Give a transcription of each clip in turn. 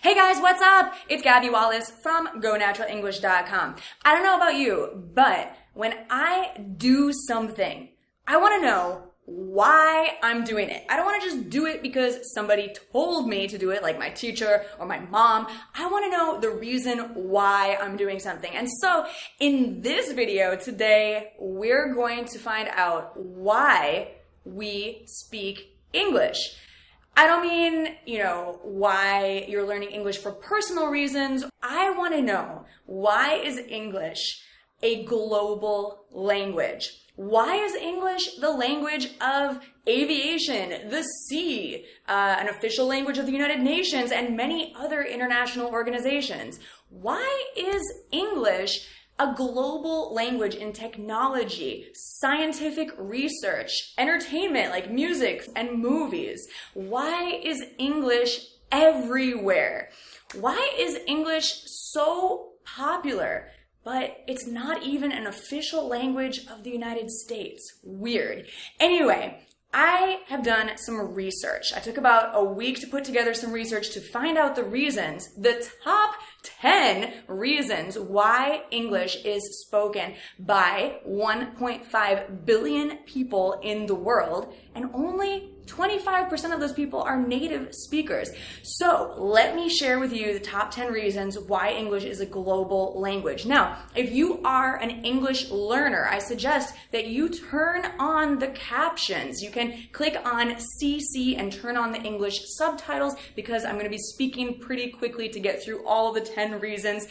Hey guys, what's up? It's Gabby Wallace from GoNaturalEnglish.com. I don't know about you, but when I do something, I want to know why I'm doing it. I don't want to just do it because somebody told me to do it, like my teacher or my mom. I want to know the reason why I'm doing something. And so in this video today, we're going to find out why we speak English. I don't mean, why you're learning English for personal reasons. I want to know, why is English a global language? Why is English the language of aviation, the sea, an official language of the United Nations, and many other international organizations? Why is English a global language in technology, scientific research, entertainment like music and movies? Why is English everywhere? Why is English so popular, but it's not even an official language of the United States? Weird. Anyway, I have done some research. I took about a week to put together some research to find out the reasons, the top 10 reasons why English is spoken by 1.5 billion people in the world, and only 25% of those people are native speakers. So let me share with you the top 10 reasons why English is a global language. Now, if you are an English learner, I suggest that you turn on the captions. You can click on CC and turn on the English subtitles, because I'm going to be speaking pretty quickly to get through all of the 10 reasons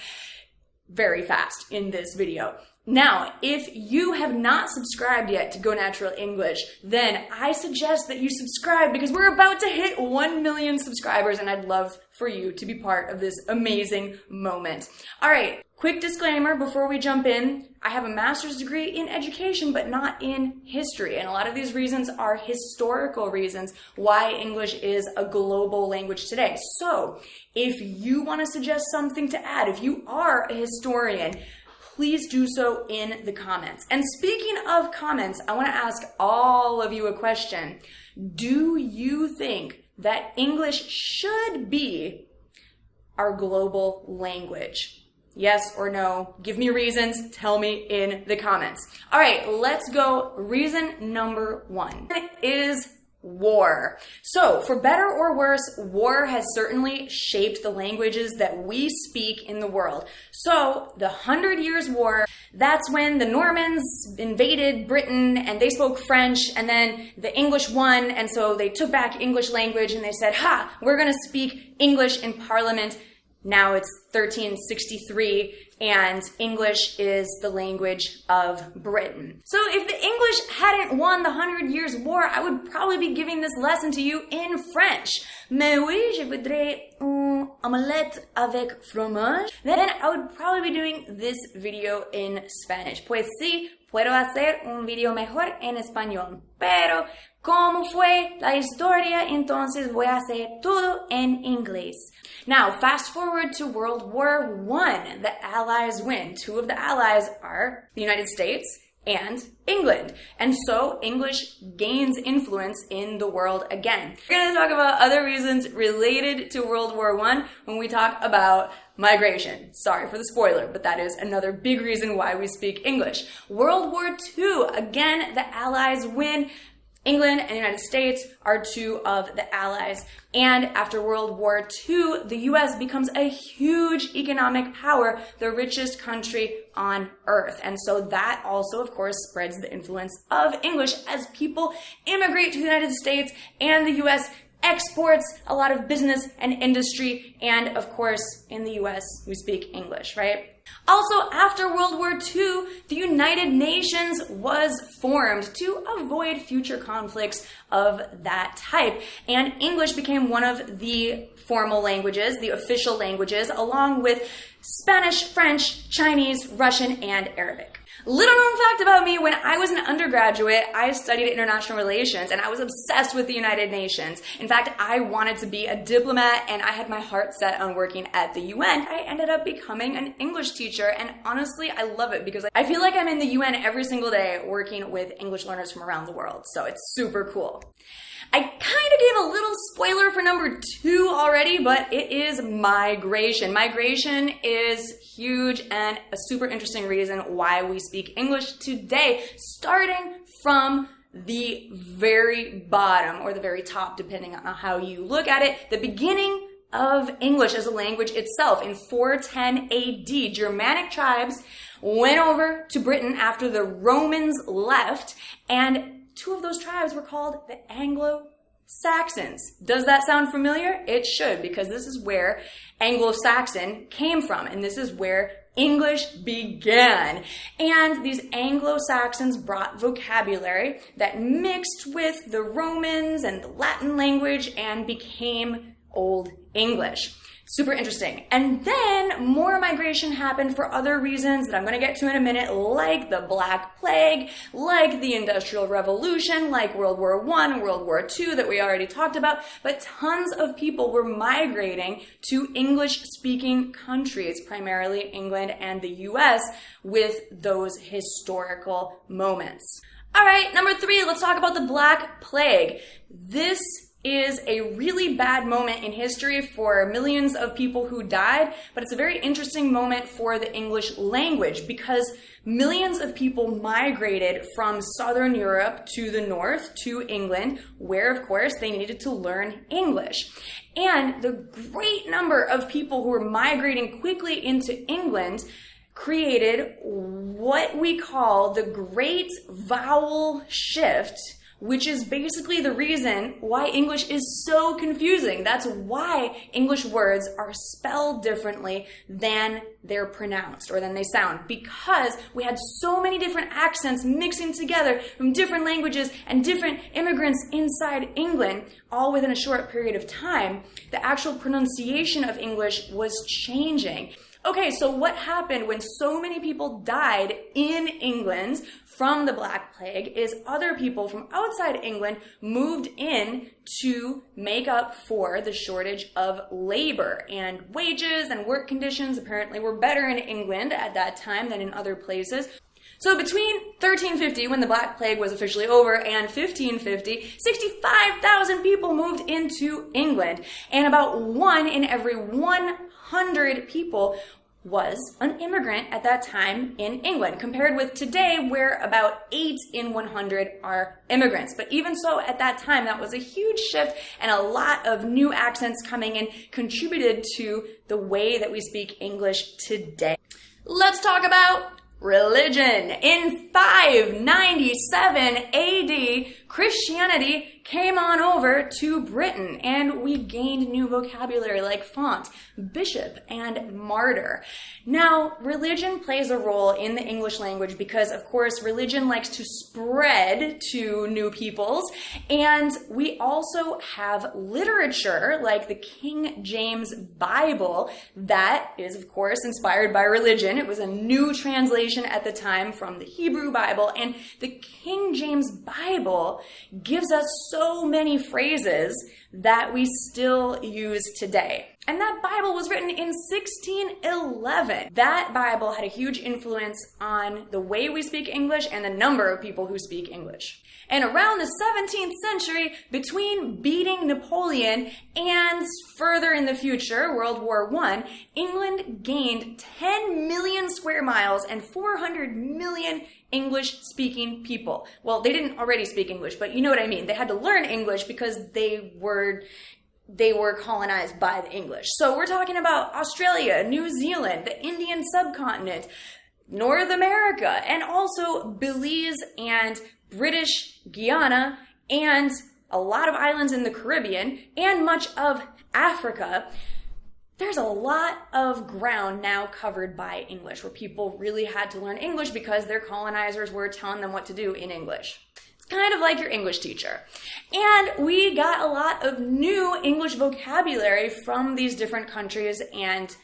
very fast in this video. Now, if you have not subscribed yet to Go Natural English, then I suggest that you subscribe, because we're about to hit 1 million subscribers, and I'd love for you to be part of this amazing moment. All right, quick disclaimer before we jump in. I have a master's degree in education, but not in history. And a lot of these reasons are historical reasons why English is a global language today. So if you want to suggest something to add, if you are a historian, please do so in the comments. And speaking of comments, I want to ask all of you a question. Do you think that English should be our global language? Yes or no? Give me reasons. Tell me in the comments. All right, let's go. Reason number 1 is war. So, for better or worse, war has certainly shaped the languages that we speak in the world. So, the 100 Years' War, that's when the Normans invaded Britain and they spoke French, and then the English won, and so they took back English language and they said, we're going to speak English in Parliament. Now it's 1363, and English is the language of Britain. So if the English hadn't won the 100 Years' War, I would probably be giving this lesson to you in French. Mais oui, je voudrais un omelette avec fromage. Then I would probably be doing this video in Spanish. Pues sí, puedo hacer un video mejor en español. Pero como fue la historia, entonces voy a hacer todo en inglés. Now, fast forward to World War I. The Allies win. 2 of the Allies are the United States and England. And so English gains influence in the world again. We're going to talk about other reasons related to World War I when we talk about migration. Sorry for the spoiler, but that is another big reason why we speak English. World War II, again, the Allies win. England and the United States are 2 of the Allies. And after World War II, the US becomes a huge economic power, the richest country on earth. And so that also, of course, spreads the influence of English as people immigrate to the United States, and the US exports a lot of business and industry. And of course, in the US, we speak English, right? Also, after World War II, the United Nations was formed to avoid future conflicts of that type. And English became one of the formal languages, the official languages, along with Spanish, French, Chinese, Russian, and Arabic. Little known fact about me, when I was an undergraduate, I studied international relations and I was obsessed with the United Nations. In fact, I wanted to be a diplomat and I had my heart set on working at the UN. I ended up becoming an English teacher, and honestly, I love it because I feel like I'm in the UN every single day working with English learners from around the world. So it's super cool. I kind of gave a little spoiler for number 2 already, but it is migration. Migration is huge and a super interesting reason why we speak English today, starting from the very bottom or the very top, depending on how you look at it. The beginning of English as a language itself. In 410 AD, Germanic tribes went over to Britain after the Romans left, and 2 of those tribes were called the Anglo-Saxons. Does that sound familiar? It should, because this is where Anglo-Saxon came from, and this is where English began. And these Anglo-Saxons brought vocabulary that mixed with the Romans and the Latin language and became Old English. Super interesting. And then more migration happened for other reasons that I'm going to get to in a minute, like the Black Plague, like the Industrial Revolution, like World War I, World War II that we already talked about. But tons of people were migrating to English-speaking countries, primarily England and the US, with those historical moments. All right, number 3, let's talk about the Black Plague. This is a really bad moment in history for millions of people who died, but it's a very interesting moment for the English language because millions of people migrated from Southern Europe to the north to England, where of course they needed to learn English. And the great number of people who were migrating quickly into England created what we call the Great Vowel Shift, which is basically the reason why English is so confusing. That's why English words are spelled differently than they're pronounced or than they sound, because we had so many different accents mixing together from different languages and different immigrants inside England, all within a short period of time. The actual pronunciation of English was changing. Okay, so what happened when so many people died in England from the Black Plague is other people from outside England moved in to make up for the shortage of labor, and wages and work conditions apparently were better in England at that time than in other places. So between 1350, when the Black Plague was officially over, and 1550, 65,000 people moved into England, and about 1 in every 100 people was an immigrant at that time in England, compared with today where about 8 in 100 are immigrants. But even so, at that time, that was a huge shift, and a lot of new accents coming in contributed to the way that we speak English today. Let's talk about religion. In 597 AD, Christianity came on over to Britain, and we gained new vocabulary like font, bishop, and martyr. Now, religion plays a role in the English language because, of course, religion likes to spread to new peoples, and we also have literature like the King James Bible that is, of course, inspired by religion. It was a new translation at the time from the Hebrew Bible, and the King James Bible gives us so many phrases that we still use today. And that Bible was written in 1611. That Bible had a huge influence on the way we speak English and the number of people who speak English. And around the 17th century, between beating Napoleon and further in the future, World War I, England gained 10 million square miles and 400 million English-speaking people. Well, they didn't already speak English, but you know what I mean. They had to learn English because they were colonized by the English. So we're talking about Australia, New Zealand, the Indian subcontinent, North America, and also Belize and British Guiana, and a lot of islands in the Caribbean, and much of Africa. There's a lot of ground now covered by English, where people really had to learn English because their colonizers were telling them what to do in English. It's kind of like your English teacher. And we got a lot of new English vocabulary from these different countries and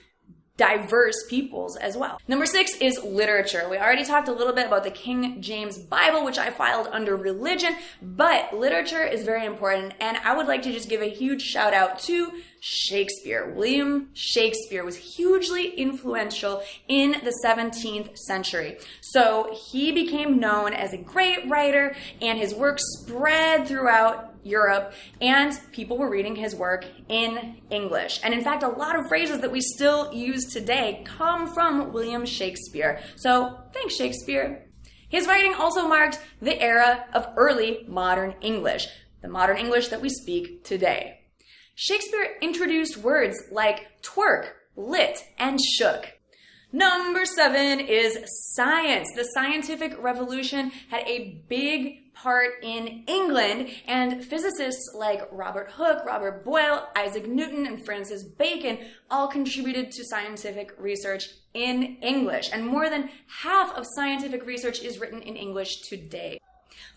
diverse peoples as well. Number 6 is literature. We already talked a little bit about the King James Bible, which I filed under religion, but literature is very important, and I would like to just give a huge shout out to Shakespeare. William Shakespeare was hugely influential in the 17th century. So he became known as a great writer, and his work spread throughout Europe, and people were reading his work in English. And in fact, a lot of phrases that we still use today come from William Shakespeare. So thanks, Shakespeare. His writing also marked the era of early modern English, the modern English that we speak today. Shakespeare introduced words like twerk, lit, and shook. Number 7 is science. The scientific revolution had a big part in England, and physicists like Robert Hooke, Robert Boyle, Isaac Newton, and Francis Bacon all contributed to scientific research in English. And more than half of scientific research is written in English today.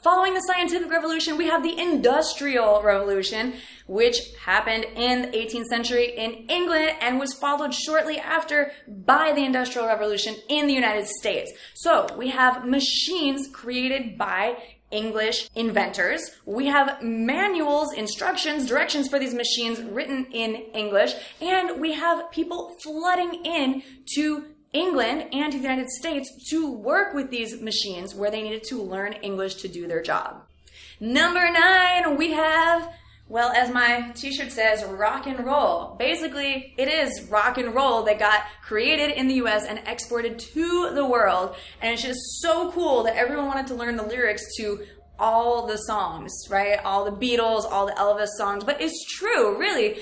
Following the scientific revolution, we have the industrial revolution, which happened in the 18th century in England and was followed shortly after by the industrial revolution in the United States. So we have machines created by English inventors. We have manuals, instructions, directions for these machines written in English, and we have people flooding in to England and to the United States to work with these machines where they needed to learn English to do their job. Number 9, we have, well, as my t-shirt says, rock and roll. Basically, it is rock and roll that got created in the US and exported to the world. And it's just so cool that everyone wanted to learn the lyrics to all the songs, right? All the Beatles, all the Elvis songs. But it's true, really.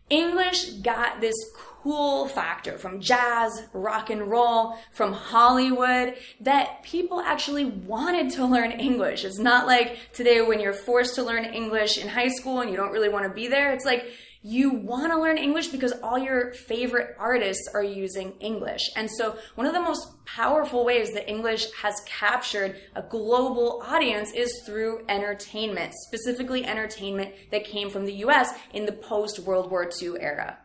English got this cool factor from jazz, rock and roll, from Hollywood, that people actually wanted to learn English. It's not like today when you're forced to learn English in high school and you don't really want to be there. It's like you want to learn English because all your favorite artists are using English. And so one of the most powerful ways that English has captured a global audience is through entertainment, specifically entertainment that came from the US in the post-World War II era.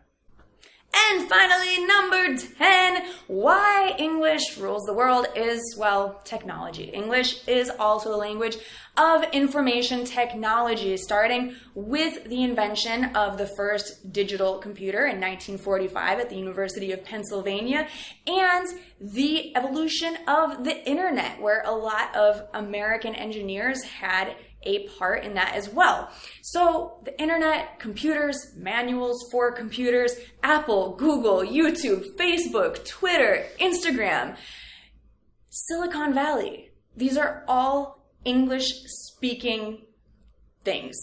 And finally, number 10, why English rules the world is, well, technology. English is also the language of information technology, starting with the invention of the first digital computer in 1945 at the University of Pennsylvania, and the evolution of the internet, where a lot of American engineers had a part in that as well. So the internet, computers, manuals for computers, Apple, Google, YouTube, Facebook, Twitter, Instagram, Silicon Valley. These are all English-speaking things.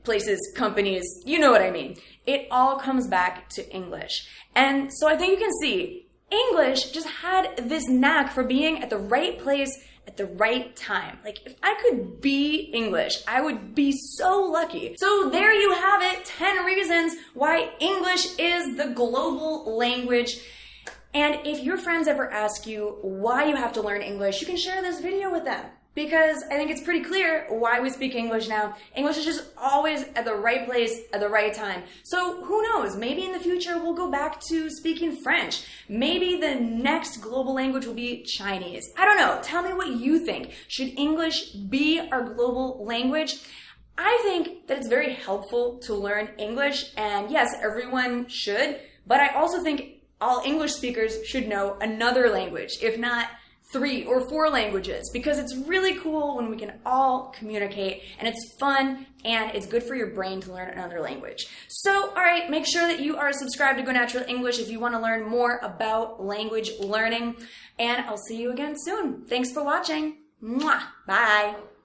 Places, companies, you know what I mean. It all comes back to English. And so I think you can see English just had this knack for being at the right place at the right time. Like, if I could be English, I would be so lucky. So there you have it, 10 reasons why English is the global language. And if your friends ever ask you why you have to learn English, you can share this video with them. Because I think it's pretty clear why we speak English now. English is just always at the right place at the right time. So who knows, maybe in the future we'll go back to speaking French. Maybe the next global language will be Chinese. I don't know, tell me what you think. Should English be our global language? I think that it's very helpful to learn English, and yes, everyone should, but I also think all English speakers should know another language, if not 3 or 4 languages, because it's really cool when we can all communicate, and it's fun and it's good for your brain to learn another language. So, all right, make sure that you are subscribed to Go Natural English if you want to learn more about language learning, and I'll see you again soon. Thanks for watching. Mwah. Bye.